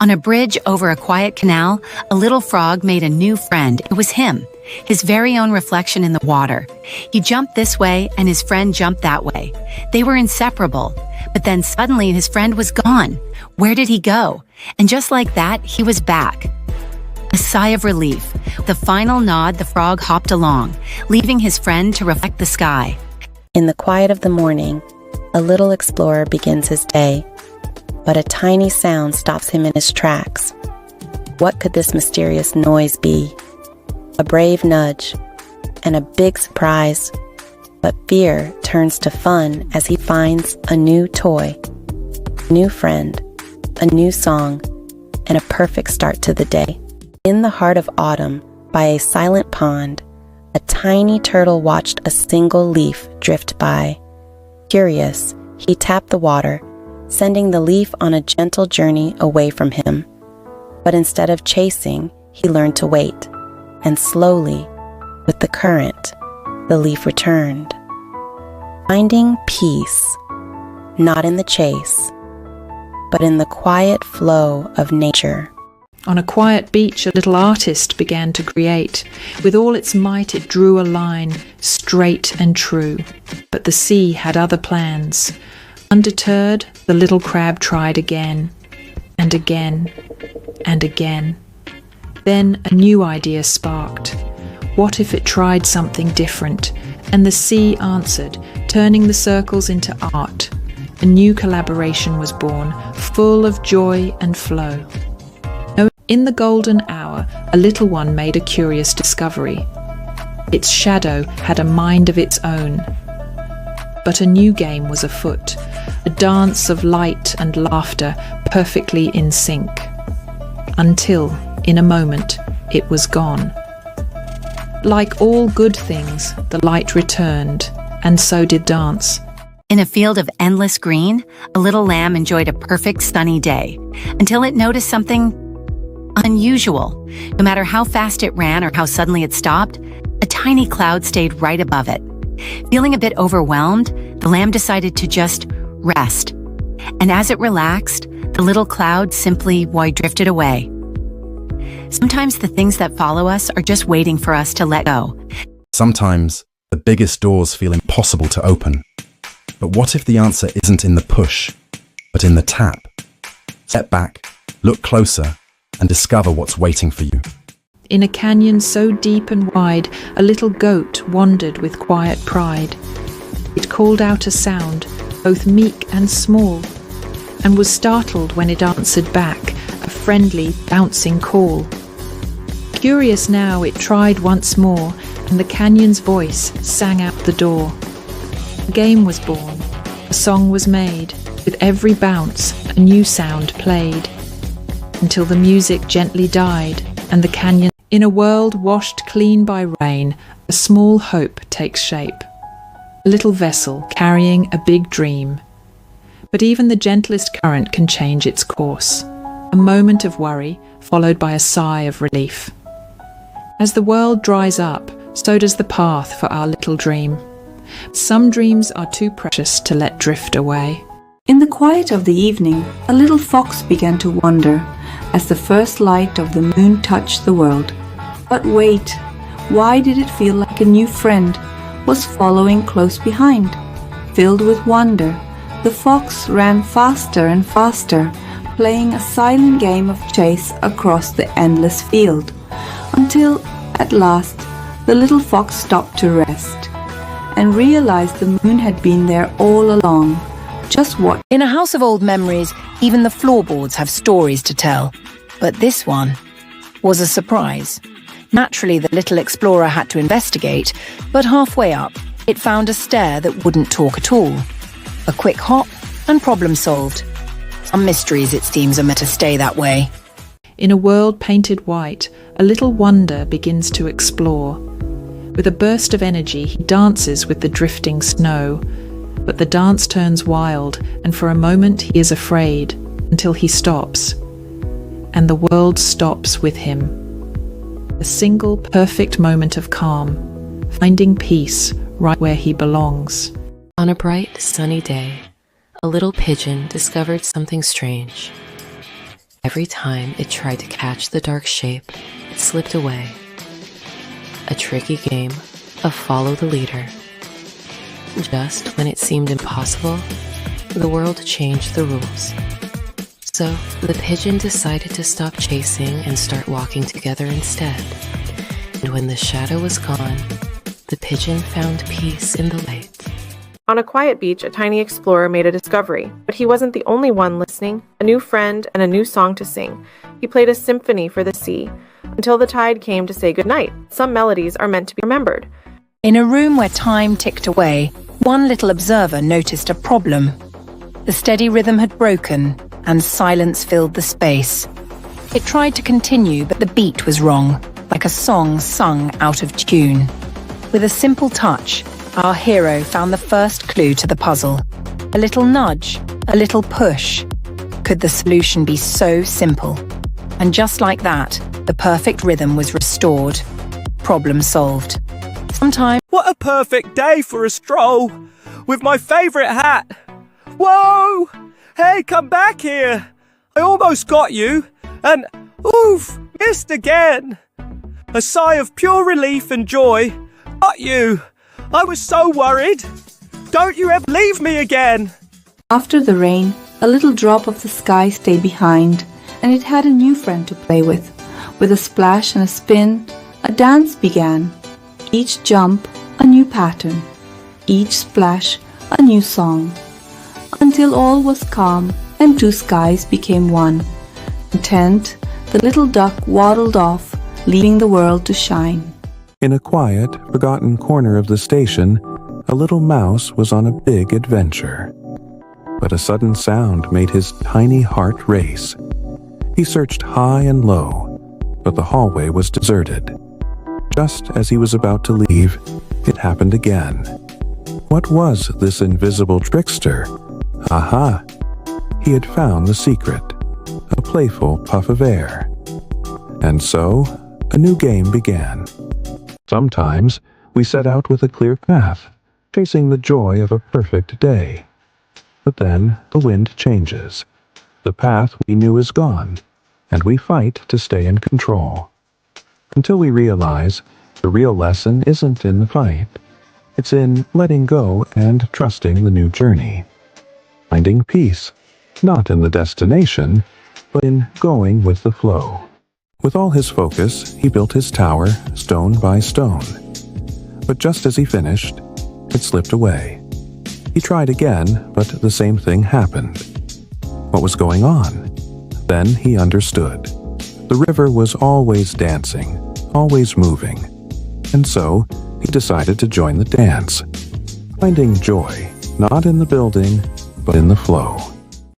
On a bridge over a quiet canal, a little frog made a new friend. It was him, his very own reflection in the water. He jumped this way and his friend jumped that way. They were inseparable. But then suddenly his friend was gone. Where did he go? And just like that, he was back. A sigh of relief. With a final nod, the frog hopped along, leaving his friend to reflect the sky. In the quiet of the morning, a little explorer begins his day. But a tiny sound stops him in his tracks. What could this mysterious noise be? A brave nudge and a big surprise. But fear turns to fun as he finds a new toy, a new friend, a new song, and a perfect start to the day. In the heart of autumn, by a silent pond, a tiny turtle watched a single leaf drift by. Curious, he tapped the water, sending the leaf on a gentle journey away from him. But instead of chasing, he learned to wait, and slowly, with the current, the leaf returned. Finding peace, not in the chase, but in the quiet flow of nature. On a quiet beach, a little artist began to create. With all its might, it drew a line, straight and true. But the sea had other plans. Undeterred, the little crab tried again, and again, and again. Then a new idea sparked. What if it tried something different? And the sea answered, turning the circles into art. A new collaboration was born, full of joy and flow. In the golden hour, a little one made a curious discovery. Its shadow had a mind of its own. But a new game was afoot, a dance of light and laughter perfectly in sync. Until, in a moment, it was gone. Like all good things, the light returned, and so did dance. In a field of endless green, a little lamb enjoyed a perfect sunny day, until it noticed something unusual. No matter how fast it ran or how suddenly it stopped, a tiny cloud stayed right above it. Feeling a bit overwhelmed, the lamb decided to just rest. And as it relaxed, the little cloud simply drifted away. Sometimes the things that follow us are just waiting for us to let go. Sometimes the biggest doors feel impossible to open. But what if the answer isn't in the push, but in the tap? Step back, look closer, and discover what's waiting for you. In a canyon so deep and wide, a little goat wandered with quiet pride. It called out a sound, both meek and small, and was startled when it answered back, a friendly, bouncing call. Curious now, it tried once more, and the canyon's voice sang out the door. A game was born, a song was made, with every bounce a new sound played, until the music gently died, and the canyon. In a world washed clean by rain, a small hope takes shape. A little vessel carrying a big dream. But even the gentlest current can change its course. A moment of worry, followed by a sigh of relief. As the world dries up, so does the path for our little dream. Some dreams are too precious to let drift away. In the quiet of the evening, a little fox began to wander as the first light of the moon touched the world. But wait, why did it feel like a new friend was following close behind? Filled with wonder, the fox ran faster and faster, playing a silent game of chase across the endless field, until, at last, the little fox stopped to rest and realized the moon had been there all along. Just what? In a house of old memories, even the floorboards have stories to tell. But this one was a surprise. Naturally, the little explorer had to investigate, but halfway up, it found a stair that wouldn't talk at all. A quick hop, and problem solved. Some mysteries, it seems, are meant to stay that way. In a world painted white, a little wonder begins to explore. With a burst of energy, he dances with the drifting snow. But the dance turns wild, and for a moment he is afraid, until he stops. And the world stops with him. A single perfect moment of calm, finding peace right where he belongs. On a bright, sunny day, a little pigeon discovered something strange. Every time it tried to catch the dark shape, it slipped away. A tricky game of follow the leader. Just when it seemed impossible, the world changed the rules. So the pigeon decided to stop chasing and start walking together instead. And when the shadow was gone, the pigeon found peace in the light. On a quiet beach, a tiny explorer made a discovery, but he wasn't the only one listening. A new friend and a new song to sing. He played a symphony for the sea, until the tide came to say goodnight. Some melodies are meant to be remembered. In a room where time ticked away, one little observer noticed a problem. The steady rhythm had broken, and silence filled the space. It tried to continue, but the beat was wrong, like a song sung out of tune. With a simple touch, our hero found the first clue to the puzzle. A little nudge, a little push. Could the solution be so simple? And just like that, the perfect rhythm was restored. Problem solved. Sometimes... What a perfect day for a stroll! With my favourite hat! Whoa! Hey, come back here! I almost got you! And, oof! Missed again! A sigh of pure relief and joy. Got you! I was so worried! Don't you ever leave me again! After the rain, a little drop of the sky stayed behind, and it had a new friend to play with. With a splash and a spin, a dance began. Each jump, a new pattern. Each splash, a new song. Until all was calm and two skies became one. Content, the little duck waddled off, leaving the world to shine. In a quiet, forgotten corner of the station, a little mouse was on a big adventure. But a sudden sound made his tiny heart race. He searched high and low, but the hallway was deserted. Just as he was about to leave, it happened again. What was this invisible trickster? Aha! He had found the secret, a playful puff of air. And so, a new game began. Sometimes, we set out with a clear path, chasing the joy of a perfect day. But then, the wind changes. The path we knew is gone, and we fight to stay in control. Until we realize the real lesson isn't in the fight. It's in letting go and trusting the new journey. Finding peace, not in the destination, but in going with the flow. With all his focus, he built his tower, stone by stone. But just as he finished, it slipped away. He tried again, but the same thing happened. What was going on? Then he understood. The river was always dancing, always moving. And so, he decided to join the dance, finding joy, not in the building, but in the flow.